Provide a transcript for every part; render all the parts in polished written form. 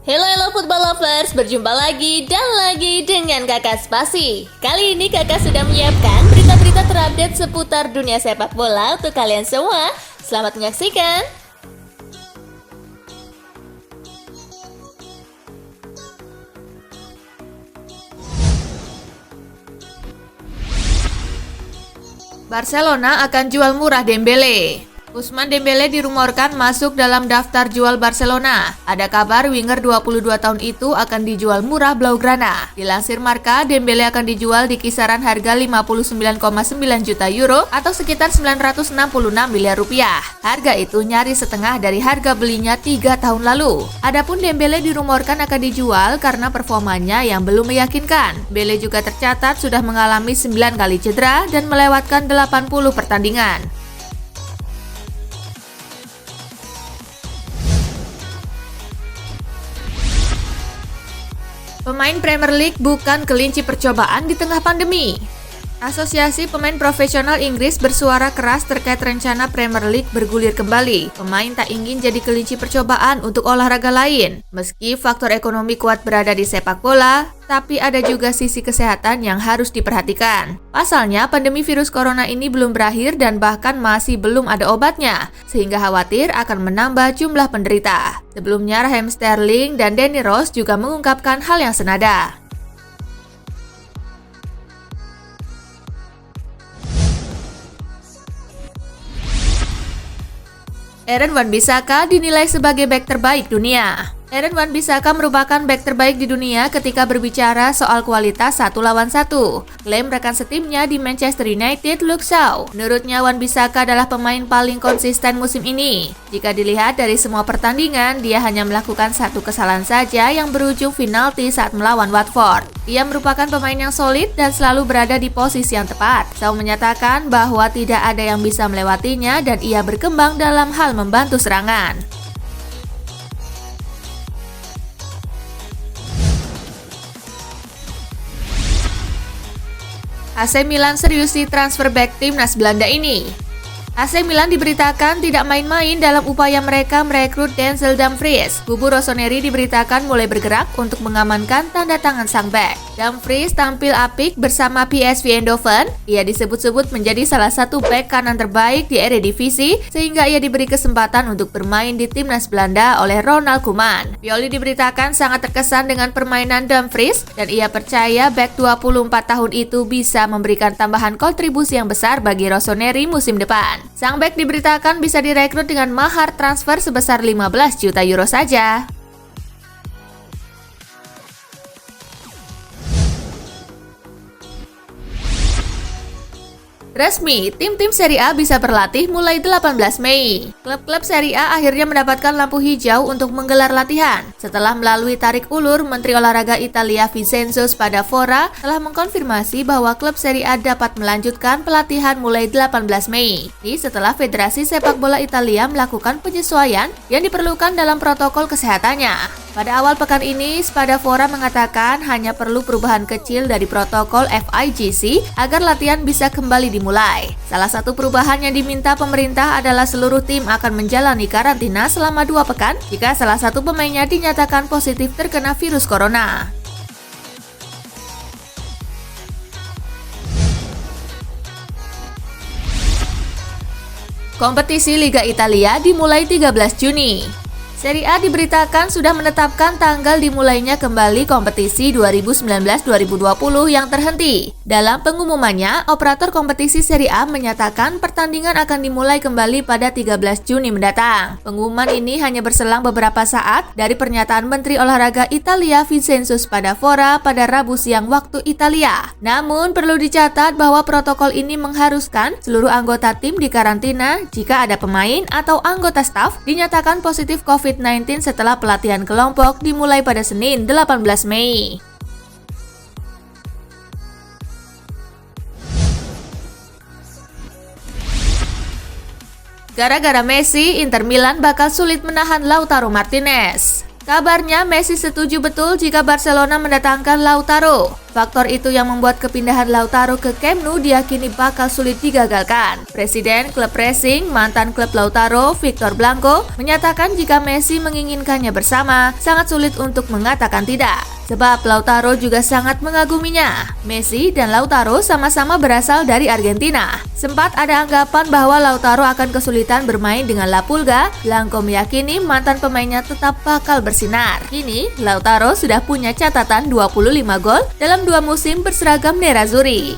Halo football lovers, berjumpa lagi dan lagi dengan Kakak Spasi. Kali ini Kakak sudah menyiapkan berita-berita terupdate seputar dunia sepak bola untuk kalian semua. Selamat menyaksikan. Barcelona akan jual murah Dembele. Ousmane Dembele dirumorkan masuk dalam daftar jual Barcelona. Ada kabar winger 22 tahun itu akan dijual murah Blaugrana. Dilansir Marca, Dembele akan dijual di kisaran harga 59,9 juta euro atau sekitar 966 miliar rupiah. Harga itu nyaris setengah dari harga belinya 3 tahun lalu. Adapun Dembele dirumorkan akan dijual karena performanya yang belum meyakinkan. Dembele juga tercatat sudah mengalami 9 kali cedera dan melewatkan 80 pertandingan. Pemain Premier League bukan kelinci percobaan di tengah pandemi. Asosiasi Pemain Profesional Inggris bersuara keras terkait rencana Premier League bergulir kembali. Pemain tak ingin jadi kelinci percobaan untuk olahraga lain. Meski faktor ekonomi kuat berada di sepak bola, tapi ada juga sisi kesehatan yang harus diperhatikan. Pasalnya, pandemi virus corona ini belum berakhir dan bahkan masih belum ada obatnya, sehingga khawatir akan menambah jumlah penderita. Sebelumnya, Raheem Sterling dan Danny Rose juga mengungkapkan hal yang senada. Aaron Wan-Bissaka dinilai sebagai bek terbaik dunia. Aaron Wan-Bissaka merupakan bek terbaik di dunia ketika berbicara soal kualitas 1 lawan 1. Klaim rekan setimnya di Manchester United, Luke Shaw. Menurutnya, Wan-Bissaka adalah pemain paling konsisten musim ini. Jika dilihat dari semua pertandingan, dia hanya melakukan 1 kesalahan saja yang berujung penalti saat melawan Watford. Ia merupakan pemain yang solid dan selalu berada di posisi yang tepat. Shaw menyatakan bahwa tidak ada yang bisa melewatinya dan ia berkembang dalam hal membantu serangan. AC Milan seriusi transfer back timnas Belanda ini. AC Milan diberitakan tidak main-main dalam upaya mereka merekrut Denzel Dumfries. Kubu Rossoneri diberitakan mulai bergerak untuk mengamankan tanda tangan sang bek. Dumfries tampil apik bersama PSV Eindhoven. Ia disebut-sebut menjadi salah satu bek kanan terbaik di Eredivisie, sehingga ia diberi kesempatan untuk bermain di timnas Belanda oleh Ronald Koeman. Pioli diberitakan sangat terkesan dengan permainan Dumfries dan ia percaya bek 24 tahun itu bisa memberikan tambahan kontribusi yang besar bagi Rossoneri musim depan. Sang bek diberitakan bisa direkrut dengan mahar transfer sebesar 15 juta euro saja. Resmi, tim-tim Serie A bisa berlatih mulai 18 Mei. Klub-klub Serie A akhirnya mendapatkan lampu hijau untuk menggelar latihan. Setelah melalui tarik ulur, Menteri Olahraga Italia Vincenzo Spadafora telah mengkonfirmasi bahwa klub Serie A dapat melanjutkan pelatihan mulai 18 Mei. Ini setelah Federasi Sepak Bola Italia melakukan penyesuaian yang diperlukan dalam protokol kesehatannya. Pada awal pekan ini, Spadafora mengatakan hanya perlu perubahan kecil dari protokol FIGC agar latihan bisa kembali dimulai. Salah satu perubahan yang diminta pemerintah adalah seluruh tim akan menjalani karantina selama 2 pekan jika salah satu pemainnya dinyatakan positif terkena virus corona. Kompetisi Liga Italia dimulai 13 Juni. Serie A diberitakan sudah menetapkan tanggal dimulainya kembali kompetisi 2019-2020 yang terhenti. Dalam pengumumannya, operator kompetisi Serie A menyatakan pertandingan akan dimulai kembali pada 13 Juni mendatang. Pengumuman ini hanya berselang beberapa saat dari pernyataan Menteri Olahraga Italia Vincenzo Spadafora pada Rabu siang waktu Italia. Namun, perlu dicatat bahwa protokol ini mengharuskan seluruh anggota tim dikarantina jika ada pemain atau anggota staf dinyatakan positif COVID-19 setelah pelatihan kelompok dimulai pada Senin 18 Mei. Gara-gara Messi, Inter Milan bakal sulit menahan Lautaro Martinez. Kabarnya Messi setuju betul jika Barcelona mendatangkan Lautaro. Faktor itu yang membuat kepindahan Lautaro ke Camp Nou diyakini bakal sulit digagalkan. Presiden klub Racing, mantan klub Lautaro, Victor Blanco, menyatakan jika Messi menginginkannya bersama, sangat sulit untuk mengatakan tidak. Sebab Lautaro juga sangat mengaguminya. Messi dan Lautaro sama-sama berasal dari Argentina. Sempat ada anggapan bahwa Lautaro akan kesulitan bermain dengan La Pulga. Blanco meyakini mantan pemainnya tetap bakal bersinar. Kini, Lautaro sudah punya catatan 25 gol dalam 2 musim berseragam Nerazzurri.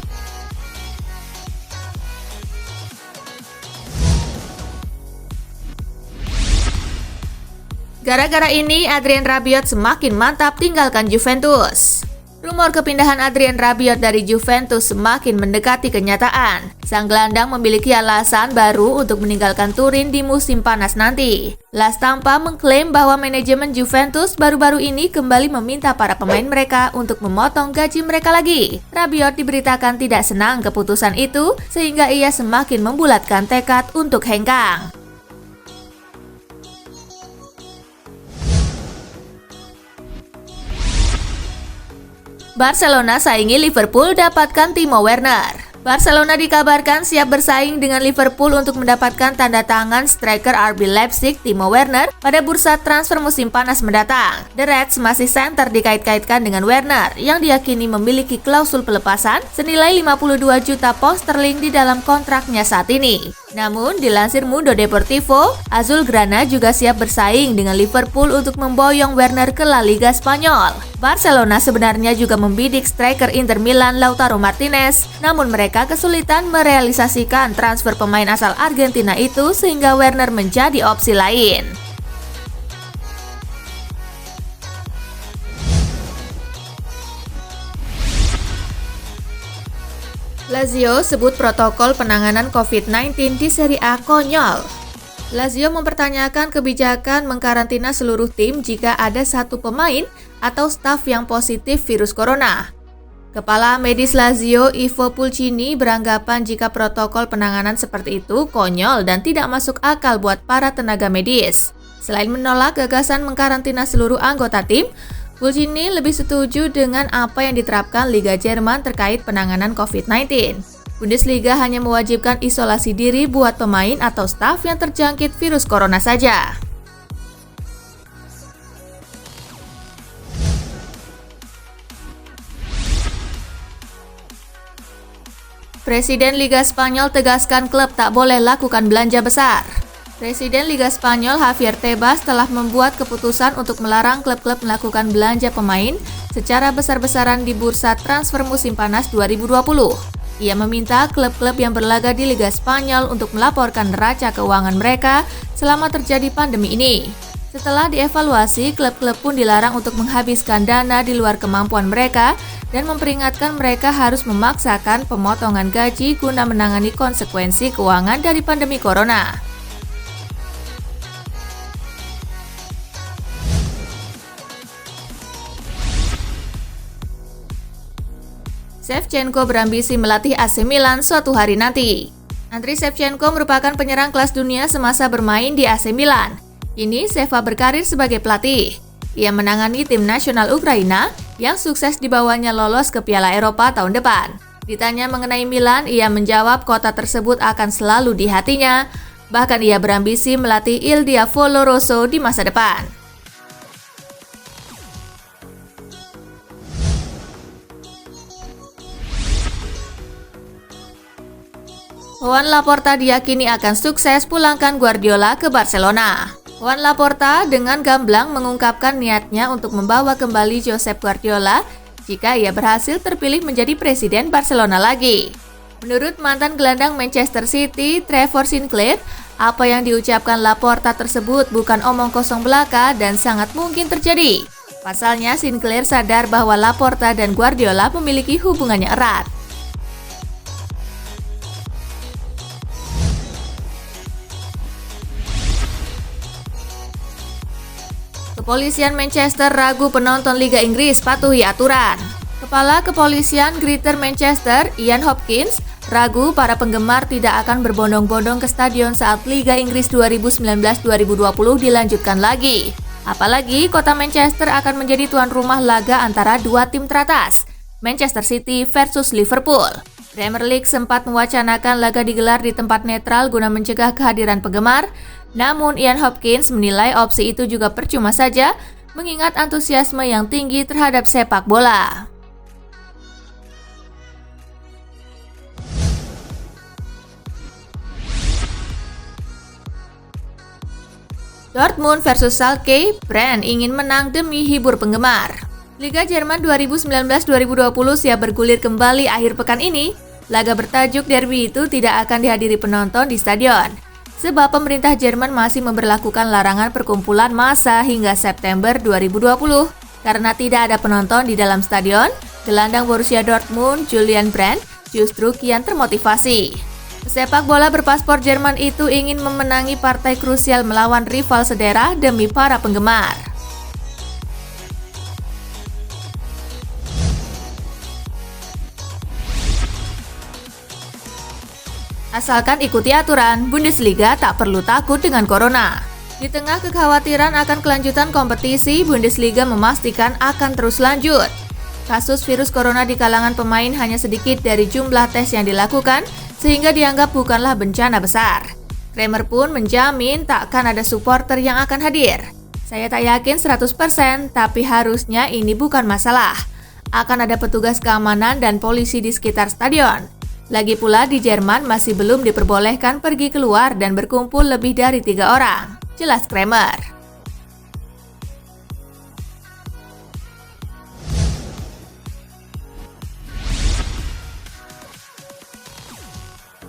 Gara-gara ini, Adrien Rabiot semakin mantap tinggalkan Juventus. Rumor kepindahan Adrien Rabiot dari Juventus semakin mendekati kenyataan. Sang gelandang memiliki alasan baru untuk meninggalkan Turin di musim panas nanti. La Stampa mengklaim bahwa manajemen Juventus baru-baru ini kembali meminta para pemain mereka untuk memotong gaji mereka lagi. Rabiot diberitakan tidak senang keputusan itu, sehingga ia semakin membulatkan tekad untuk hengkang. Barcelona saingi Liverpool dapatkan Timo Werner. Barcelona dikabarkan siap bersaing dengan Liverpool untuk mendapatkan tanda tangan striker RB Leipzig Timo Werner pada bursa transfer musim panas mendatang. The Reds masih center dikait-kaitkan dengan Werner yang diyakini memiliki klausul pelepasan senilai 52 juta pound sterling di dalam kontraknya saat ini. Namun, dilansir Mundo Deportivo, Azulgrana juga siap bersaing dengan Liverpool untuk memboyong Werner ke La Liga Spanyol. Barcelona sebenarnya juga membidik striker Inter Milan Lautaro Martinez, namun mereka kesulitan merealisasikan transfer pemain asal Argentina itu sehingga Werner menjadi opsi lain. Lazio sebut protokol penanganan COVID-19 di Serie A konyol. Lazio mempertanyakan kebijakan mengkarantina seluruh tim jika ada satu pemain atau staf yang positif virus corona. Kepala medis Lazio, Ivo Pulcini, beranggapan jika protokol penanganan seperti itu konyol dan tidak masuk akal buat para tenaga medis. Selain menolak gagasan mengkarantina seluruh anggota tim, Pulcini lebih setuju dengan apa yang diterapkan Liga Jerman terkait penanganan COVID-19. Bundesliga hanya mewajibkan isolasi diri buat pemain atau staf yang terjangkit virus corona saja. Presiden Liga Spanyol tegaskan klub tak boleh lakukan belanja besar. Presiden Liga Spanyol Javier Tebas telah membuat keputusan untuk melarang klub-klub melakukan belanja pemain secara besar-besaran di bursa transfer musim panas 2020. Ia meminta klub-klub yang berlaga di Liga Spanyol untuk melaporkan neraca keuangan mereka selama terjadi pandemi ini. Setelah dievaluasi, klub-klub pun dilarang untuk menghabiskan dana di luar kemampuan mereka dan memperingatkan mereka harus memaksakan pemotongan gaji guna menangani konsekuensi keuangan dari pandemi corona. Shevchenko berambisi melatih AC Milan suatu hari nanti. Andriy Shevchenko merupakan penyerang kelas dunia semasa bermain di AC Milan. Kini Sheva berkarir sebagai pelatih. Ia menangani tim nasional Ukraina yang sukses dibawanya lolos ke Piala Eropa tahun depan. Ditanya mengenai Milan, ia menjawab kota tersebut akan selalu di hatinya. Bahkan ia berambisi melatih Il Diavolo Rosso di masa depan. Juan Laporta diyakini akan sukses pulangkan Guardiola ke Barcelona. Juan Laporta dengan gamblang mengungkapkan niatnya untuk membawa kembali Josep Guardiola jika ia berhasil terpilih menjadi presiden Barcelona lagi. Menurut mantan gelandang Manchester City, Trevor Sinclair, apa yang diucapkan Laporta tersebut bukan omong kosong belaka dan sangat mungkin terjadi. Pasalnya, Sinclair sadar bahwa Laporta dan Guardiola memiliki hubungannya erat. Kepolisian Manchester ragu penonton Liga Inggris patuhi aturan. Kepala Kepolisian Greater Manchester, Ian Hopkins, ragu para penggemar tidak akan berbondong-bondong ke stadion saat Liga Inggris 2019-2020 dilanjutkan lagi. Apalagi kota Manchester akan menjadi tuan rumah laga antara dua tim teratas, Manchester City versus Liverpool. Premier League sempat mewacanakan laga digelar di tempat netral guna mencegah kehadiran penggemar, namun Ian Hopkins menilai opsi itu juga percuma saja, mengingat antusiasme yang tinggi terhadap sepak bola. Dortmund versus Schalke, Brand ingin menang demi hibur penggemar. Liga Jerman 2019-2020 siap bergulir kembali akhir pekan ini. Laga bertajuk derby itu tidak akan dihadiri penonton di stadion, sebab pemerintah Jerman masih memberlakukan larangan perkumpulan massa hingga September 2020. Karena tidak ada penonton di dalam stadion, gelandang Borussia Dortmund, Julian Brandt, justru kian termotivasi. Sepak bola berpaspor Jerman itu ingin memenangi partai krusial melawan rival sedera demi para penggemar. Asalkan ikuti aturan, Bundesliga tak perlu takut dengan corona. Di tengah kekhawatiran akan kelanjutan kompetisi, Bundesliga memastikan akan terus lanjut. Kasus virus corona di kalangan pemain hanya sedikit dari jumlah tes yang dilakukan, sehingga dianggap bukanlah bencana besar. Kramer pun menjamin tak akan ada supporter yang akan hadir. Saya tak yakin 100%, tapi harusnya ini bukan masalah. Akan ada petugas keamanan dan polisi di sekitar stadion. Lagi pula di Jerman masih belum diperbolehkan pergi keluar dan berkumpul lebih dari 3 orang, jelas Kramer.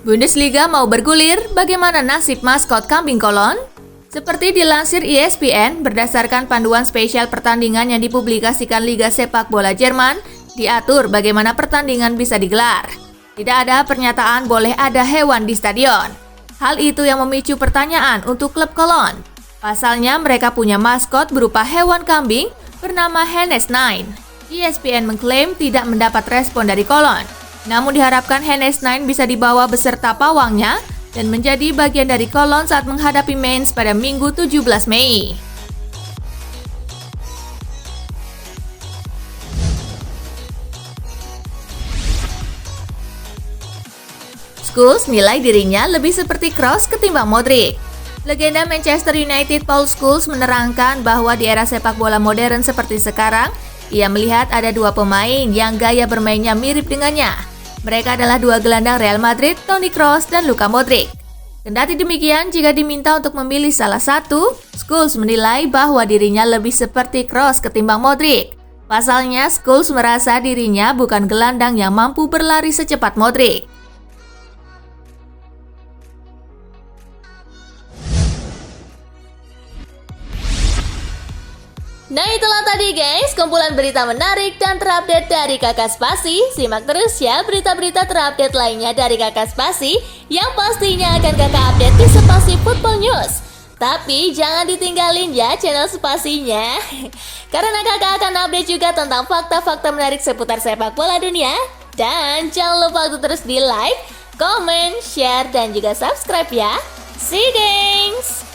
Bundesliga mau bergulir, bagaimana nasib maskot kambing kolon? Seperti dilansir ESPN, berdasarkan panduan spesial pertandingan yang dipublikasikan Liga Sepak Bola Jerman, diatur bagaimana pertandingan bisa digelar. Tidak ada pernyataan boleh ada hewan di stadion. Hal itu yang memicu pertanyaan untuk klub Kolon. Pasalnya mereka punya maskot berupa hewan kambing bernama Hennes 9. ESPN mengklaim tidak mendapat respon dari Kolon. Namun diharapkan Hennes 9 bisa dibawa beserta pawangnya dan menjadi bagian dari Kolon saat menghadapi Mainz pada Minggu 17 Mei. Scholes nilai dirinya lebih seperti Kroos ketimbang Modric. Legenda Manchester United Paul Scholes menerangkan bahwa di era sepak bola modern seperti sekarang, ia melihat ada 2 pemain yang gaya bermainnya mirip dengannya. Mereka adalah 2 gelandang Real Madrid, Toni Kroos dan Luka Modric. Kendati demikian, jika diminta untuk memilih salah satu, Scholes menilai bahwa dirinya lebih seperti Kroos ketimbang Modric. Pasalnya, Scholes merasa dirinya bukan gelandang yang mampu berlari secepat Modric. Nah itulah tadi guys, kumpulan berita menarik dan terupdate dari Kakak Spasi. Simak terus ya berita-berita terupdate lainnya dari Kakak Spasi yang pastinya akan Kakak update di Spasi Football News. Tapi jangan ditinggalin ya channel Spasinya, karena Kakak akan update juga tentang fakta-fakta menarik seputar sepak bola dunia. Dan jangan lupa untuk terus di like, comment, share, dan juga subscribe ya. See you guys!